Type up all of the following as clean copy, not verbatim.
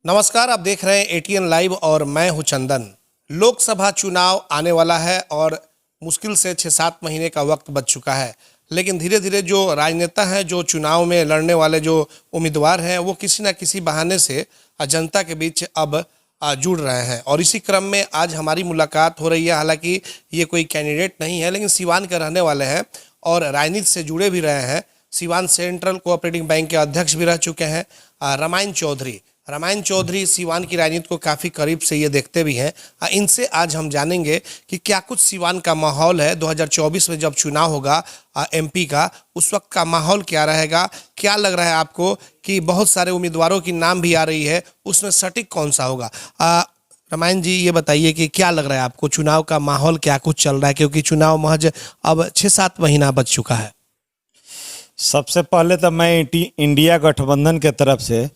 नमस्कार, आप देख रहे हैं एटीएन लाइव और मैं हूं चंदन। लोकसभा चुनाव आने वाला है और मुश्किल से 6-7 महीने का वक्त बच चुका है। लेकिन धीरे धीरे जो राजनेता हैं, जो चुनाव में लड़ने वाले जो उम्मीदवार हैं, वो किसी न किसी बहाने से जनता के बीच अब जुड़ रहे हैं। और इसी क्रम में आज हमारी मुलाकात हो रही है। हालांकि ये कोई कैंडिडेट नहीं है, लेकिन सिवान के रहने वाले हैं और राजनीति से जुड़े भी रहे हैं। सिवान सेंट्रल कोऑपरेटिव बैंक के अध्यक्ष भी रह चुके हैं रामायण चौधरी सिवान की राजनीति को काफ़ी करीब से ये देखते भी हैं। इनसे आज हम जानेंगे कि क्या कुछ सिवान का माहौल है। 2024 में जब चुनाव होगा एमपी का, उस वक्त का माहौल क्या रहेगा, क्या लग रहा है आपको कि बहुत सारे उम्मीदवारों की नाम भी आ रही है, उसमें सटीक कौन सा होगा। रामायण जी, ये बताइए कि क्या लग रहा है आपको, चुनाव का माहौल क्या कुछ चल रहा है, क्योंकि चुनाव महज अब 6-7 महीना बच चुका है। सबसे पहले तो मैं इंडिया गठबंधन के तरफ से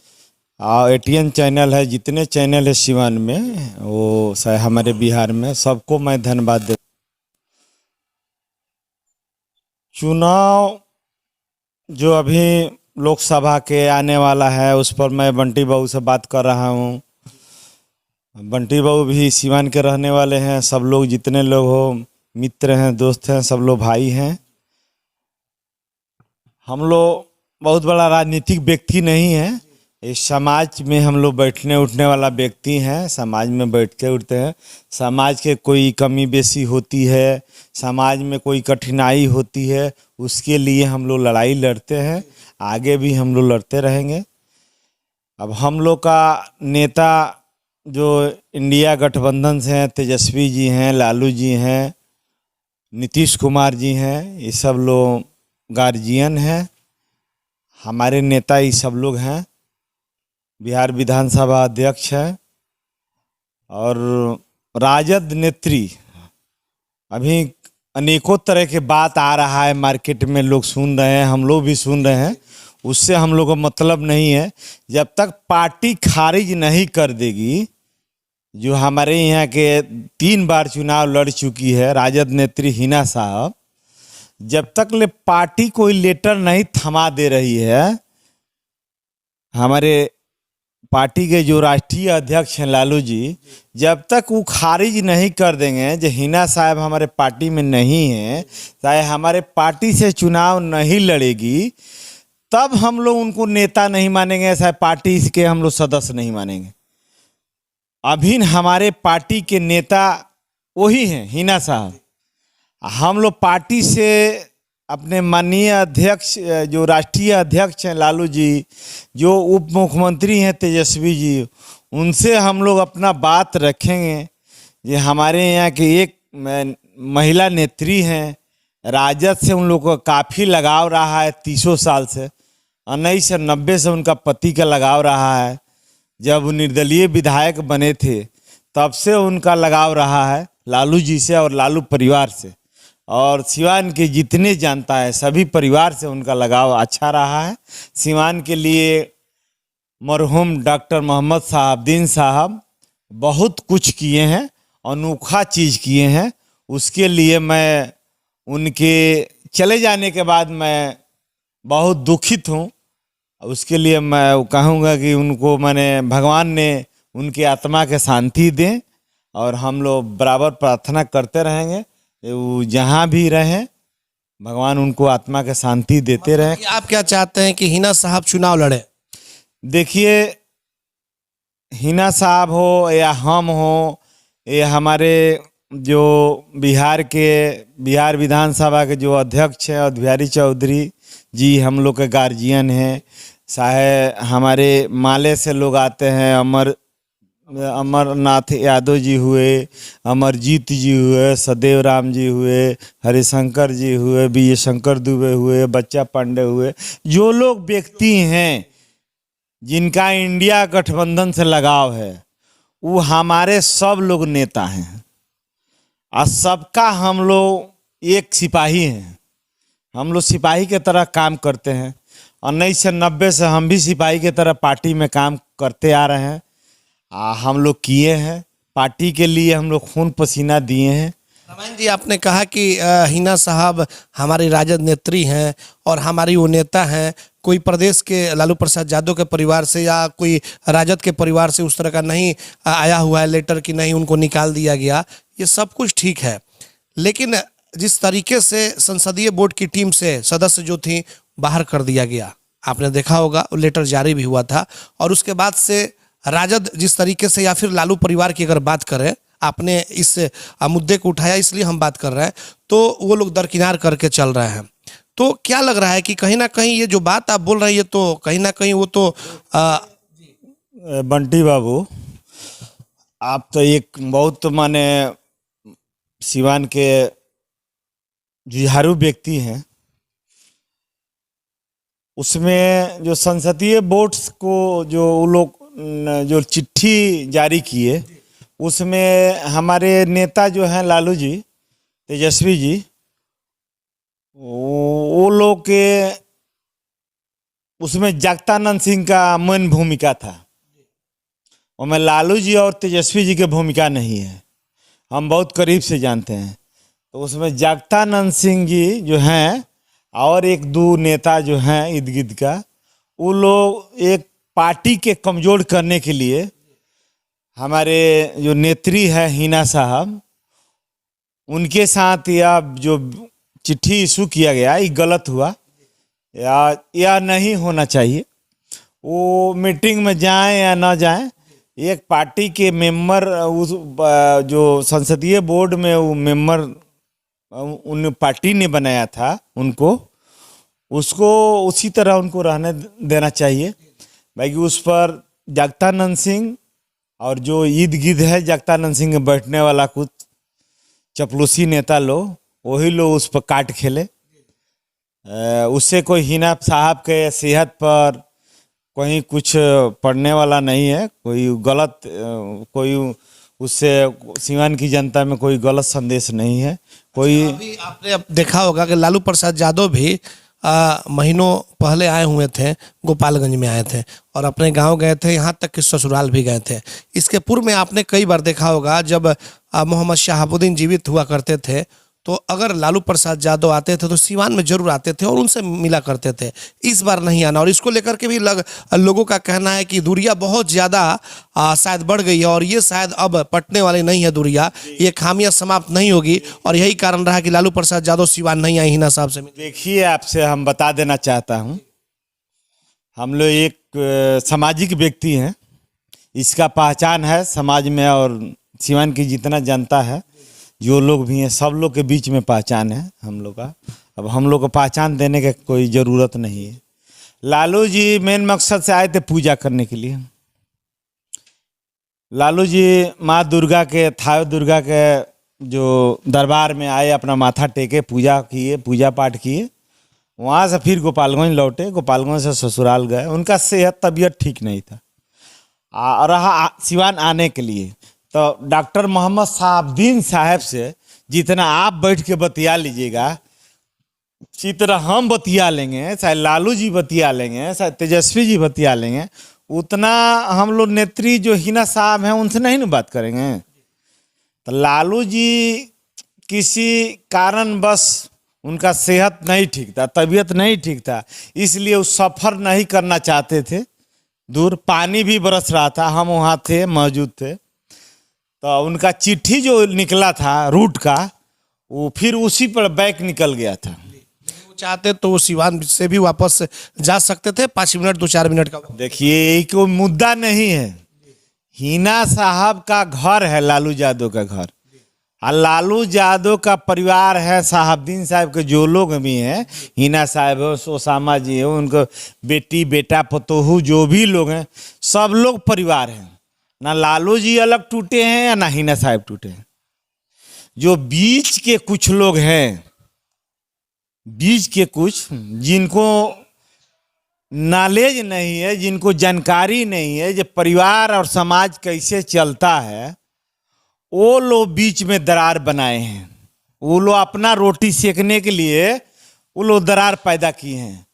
एटीएन चैनल है, जितने चैनल है सिवान में, वो हमारे बिहार में, सबको मैं धन्यवाद दे। चुनाव जो अभी लोकसभा के आने वाला है, उस पर मैं बंटी बाबू से बात कर रहा हूँ। बंटी बाबू भी सिवान के रहने वाले हैं। सब लोग जितने लोग हो, मित्र हैं, दोस्त हैं, सब लोग भाई हैं। हम लोग बहुत बड़ा राजनीतिक व्यक्ति नहीं है, इस समाज में हम लोग बैठने उठने वाला व्यक्ति हैं। समाज में बैठते उठते हैं। समाज के कोई कमी बेसी होती है, समाज में कोई कठिनाई होती है, उसके लिए हम लोग लड़ाई लड़ते हैं, आगे भी हम लोग लड़ते रहेंगे। अब हम लोग का नेता जो इंडिया गठबंधन से हैं, तेजस्वी जी हैं, लालू जी हैं, नीतीश कुमार जी हैं, ये सब लोग गार्जियन हैं, हमारे नेता ये सब लोग हैं। बिहार विधानसभा अध्यक्ष है और राजद नेत्री। अभी अनेकों तरह के बात आ रहा है मार्केट में, लोग सुन रहे हैं, हम लोग भी सुन रहे हैं। उससे हम लोग को मतलब नहीं है। जब तक पार्टी खारिज नहीं कर देगी, जो हमारे यहाँ के 3 बार चुनाव लड़ चुकी है राजद नेत्री हिना साहब, जब तक ले पार्टी कोई लेटर नहीं थमा दे रही है, हमारे पार्टी के जो राष्ट्रीय अध्यक्ष हैं लालू जी, जब तक वो खारिज नहीं कर देंगे जो हिना साहब हमारे पार्टी में नहीं हैं, चाहे हमारे पार्टी से चुनाव नहीं लड़ेगी, तब हम लोग उनको नेता नहीं मानेंगे, चाहे पार्टी के हम लोग सदस्य नहीं मानेंगे। अभी हमारे पार्टी के नेता वही हैं, हिना साहब। हम लोग पार्टी से अपने माननीय अध्यक्ष, जो राष्ट्रीय अध्यक्ष हैं लालू जी, जो उप मुख्यमंत्री हैं तेजस्वी जी, उनसे हम लोग अपना बात रखेंगे। ये हमारे यहाँ के एक महिला नेत्री हैं, राजद से उन लोगों का काफ़ी लगाव रहा है 30 साल से। 1990 से उनका पति का लगाव रहा है। जब निर्दलीय विधायक बने थे तब से उनका लगाव रहा है लालू जी से और लालू परिवार से, और सिवान के जितने जानता है सभी परिवार से उनका लगाव अच्छा रहा है। सिवान के लिए मरहूम डॉक्टर मोहम्मद शहाबुद्दीन साहब बहुत कुछ किए हैं, अनोखा चीज़ किए हैं। उसके लिए मैं उनके चले जाने के बाद मैं बहुत दुखित हूँ। उसके लिए मैं कहूँगा कि उनको भगवान ने उनके आत्मा के शांति दें, और हम लोग बराबर प्रार्थना करते रहेंगे, वो जहाँ भी रहें भगवान उनको आत्मा के शांति देते रहें। आप क्या चाहते हैं कि हिना साहब चुनाव लड़े? देखिए, हिना साहब हो या हम हो, ये हमारे जो बिहार विधानसभा के जो अध्यक्ष हैं बिहारी चौधरी जी, हम लोग के गार्जियन हैं। चाहे हमारे माले से लोग आते हैं, अमरनाथ यादव जी हुए, अमरजीत जी हुए, सदैव राम जी हुए, हरिशंकर जी हुए, विजय शंकर दुबे हुए, बच्चा पांडे हुए, जो लोग व्यक्ति हैं जिनका इंडिया गठबंधन से लगाव है, वो हमारे सब लोग नेता हैं। और सबका हम लोग एक सिपाही हैं। हम लोग सिपाही के तरह काम करते हैं। 1990 से हम भी सिपाही के तरह पार्टी में काम करते आ रहे हैं। हम लोग किए हैं, पार्टी के लिए हम लोग खून पसीना दिए हैं। रामायण जी, आपने कहा कि हिना साहब हमारी राजद नेत्री हैं और हमारी वो नेता हैं, कोई प्रदेश के लालू प्रसाद यादव के परिवार से या कोई राजद के परिवार से उस तरह का नहीं आया हुआ है लेटर कि नहीं उनको निकाल दिया गया, ये सब कुछ ठीक है। लेकिन जिस तरीके से संसदीय बोर्ड की टीम से सदस्य जो थी बाहर कर दिया गया, आपने देखा होगा, लेटर जारी भी हुआ था। और उसके बाद से राजद जिस तरीके से या फिर लालू परिवार की अगर बात करें, आपने इस मुद्दे को उठाया इसलिए हम बात कर रहे हैं, तो वो लोग दरकिनार करके चल रहे हैं। तो क्या लग रहा है कि कहीं ना कहीं ये जो बात आप बोल रहे हैं ये तो कहीं ना कहीं वो तो बंटी बाबू, आप तो एक बहुत माने सिवान के जुझारू व्यक्ति हैं। उसमें जो संसदीय बोर्ड्स को जो वो लोग जो चिट्ठी जारी किए, उसमें हमारे नेता जो हैं लालू जी, तेजस्वी जी, वो लोग के उसमें जगतानंद सिंह का मुख्य भूमिका था। और लालू जी और तेजस्वी जी की भूमिका नहीं है, हम बहुत करीब से जानते हैं। तो उसमें जगतानंद सिंह जी जो हैं और एक दो नेता जो हैं इर्द गिर्द का, वो लोग एक पार्टी के कमजोर करने के लिए हमारे जो नेत्री है हिना साहब, उनके साथ या जो चिट्ठी इशू किया गया ये गलत हुआ या नहीं होना चाहिए। वो मीटिंग में जाएं या ना जाएं, एक पार्टी के मेंबर उस जो संसदीय बोर्ड में वो मेंबर उन पार्टी ने बनाया था उनको, उसको उसी तरह उनको रहने देना चाहिए। बाकी उस पर जगतानंद सिंह और जो ईद गिर्द है जगतानंद सिंह के बैठने वाला कुछ चपलूसी नेता लोग, वही लोग उस पर काट खेले। उससे कोई हिना साहब के सेहत पर कोई कुछ पड़ने वाला नहीं है, कोई गलत कोई उससे सीवान की जनता में कोई गलत संदेश नहीं है कोई। अभी आपने देखा होगा कि लालू प्रसाद यादव भी महीनों पहले आए हुए थे, गोपालगंज में आए थे और अपने गांव गए थे, यहाँ तक कि ससुराल भी गए थे। इसके पूर्व में आपने कई बार देखा होगा जब मोहम्मद शहाबुद्दीन जीवित हुआ करते थे, तो अगर लालू प्रसाद यादव आते थे तो सिवान में जरूर आते थे और उनसे मिला करते थे। इस बार नहीं आना, और इसको लेकर के भी लोगों का कहना है कि दूरियां बहुत ज़्यादा शायद बढ़ गई है और ये शायद अब पटने वाली नहीं है दूरियां, ये खामियां समाप्त नहीं होगी और यही कारण रहा कि लालू प्रसाद यादव सिवान नहीं आए हिना साहब से। देखिए, आपसे हम बता देना चाहता हूँ, हम लोग एक सामाजिक व्यक्ति हैं, इसका पहचान है समाज में और सिवान की जितना जनता है, जो लोग भी हैं, सब लोग के बीच में पहचान है हम लोग का। अब हम लोग को पहचान देने की कोई ज़रूरत नहीं है। लालू जी मेन मकसद से आए थे पूजा करने के लिए। लालू जी माँ दुर्गा के, थाव दुर्गा के जो दरबार में आए, अपना माथा टेके, पूजा किए, पूजा पाठ किए, वहाँ से फिर गोपालगंज लौटे, गोपालगंज से ससुराल गए। उनका सेहत तबीयत ठीक नहीं था, रहा सिवान आने के लिए। तो डॉक्टर मोहम्मद शहाबुद्दीन साहब से जितना आप बैठ के बतिया लीजिएगा, इसी तरह हम बतिया लेंगे, चाहे लालू जी बतिया लेंगे, चाहे तेजस्वी जी बतिया लेंगे, उतना हम लोग नेत्री जो हिना साहब हैं उनसे नहीं ना बात करेंगे। तो लालू जी किसी कारण बस उनका सेहत नहीं ठीक था, तबीयत नहीं ठीक था, इसलिए वो सफ़र नहीं करना चाहते थे दूर। पानी भी बरस रहा था, हम वहाँ थे, मौजूद थे। तो उनका चिट्ठी जो निकला था रूट का, वो फिर उसी पर बैक निकल गया था। वो चाहते तो वो सिवान से भी वापस जा सकते थे, 5 मिनट 2-4 मिनट का। देखिए, कोई मुद्दा नहीं है। हिना साहब का घर है लालू यादव का घर, और लालू यादव का परिवार है, शहाबुद्दीन साहब के जो लोग भी हैं, हिना साहब है, ओसामा जी है, उनको बेटी बेटा पतोहू जो भी लोग हैं, सब लोग परिवार हैं। ना लालू जी अलग टूटे हैं या ना हिना साहब टूटे हैं। जो बीच के कुछ लोग हैं, बीच के कुछ जिनको नॉलेज नहीं है, जिनको जानकारी नहीं है जो परिवार और समाज कैसे चलता है, वो लोग बीच में दरार बनाए हैं। वो लोग अपना रोटी सेकने के लिए वो लोग दरार पैदा किए हैं।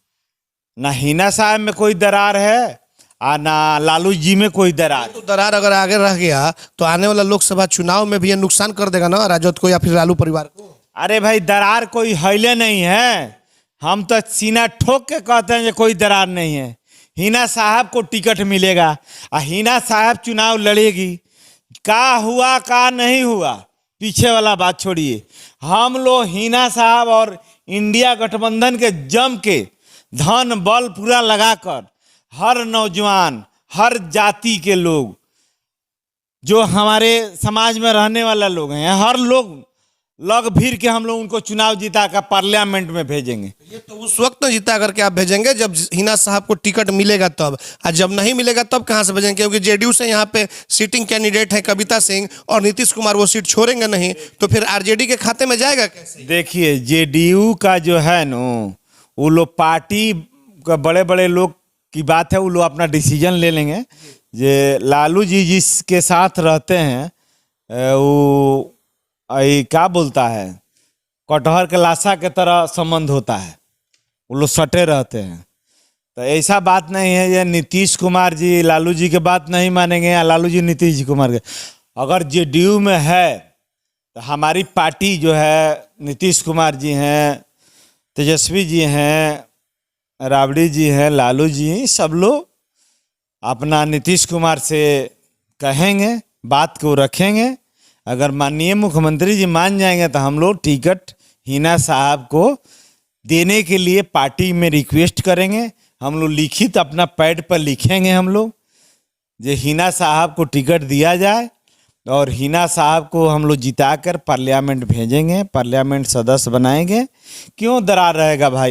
ना हिना साहब में कोई दरार है ना लालू जी में कोई दरार। तो दरार अगर आगे रह गया तो आने वाला लोकसभा चुनाव में भी ये नुकसान कर देगा ना राजद को या फिर लालू परिवार को। अरे भाई, दरार कोई हिले नहीं है। हम तो सीना ठोक के कहते हैं कि कोई दरार नहीं है। हिना साहब को टिकट मिलेगा और हिना साहब चुनाव लड़ेगी। का हुआ का नहीं हुआ पीछे वाला बात छोड़िए, हम लोग हिना साहब और इंडिया गठबंधन के जम के धन बल पूरा लगाकर हर नौजवान, हर जाति के लोग, जो हमारे समाज में रहने वाला लोग हैं, हर लोग लग भीड़ के हम लोग उनको चुनाव जिता कर पार्लियामेंट में भेजेंगे। ये तो उस वक्त जिता करके आप भेजेंगे जब हिना साहब को टिकट मिलेगा तब, और जब नहीं मिलेगा तब कहाँ से भेजेंगे? क्योंकि जेडीयू से यहाँ पे सिटिंग कैंडिडेट है कविता सिंह और नीतीश कुमार, वो सीट छोड़ेंगे नहीं तो फिर आरजेडी के खाते में जाएगा कैसे? देखिए, जेडीयू का जो है नो, वो लोग पार्टी का बड़े बड़े लोग की बात है, वो लोग अपना डिसीजन ले लेंगे। जे लालू जी जिसके साथ रहते हैं वो क्या बोलता है, कटहर के लाशा के तरह संबंध होता है, वो लोग सटे रहते हैं। तो ऐसा बात नहीं है ये नीतीश कुमार जी लालू जी के बात नहीं मानेंगे या लालू जी नीतीश जी कुमार के। अगर जेडीयू में है तो हमारी पार्टी जो है, नीतीश कुमार जी हैं, तेजस्वी जी हैं, राबड़ी जी हैं, लालू जी हैं, सब लोग अपना नीतीश कुमार से कहेंगे, बात को रखेंगे। अगर माननीय मुख्यमंत्री जी मान जाएंगे तो हम लोग टिकट हिना साहब को देने के लिए पार्टी में रिक्वेस्ट करेंगे। हम लोग लिखित अपना पैड पर लिखेंगे, हम लोग जो हिना साहब को टिकट दिया जाए और हिना साहब को हम लोग जिताकर पार्लियामेंट भेजेंगे, पार्लियामेंट सदस्य बनाएंगे। क्यों दरार रहेगा भाई?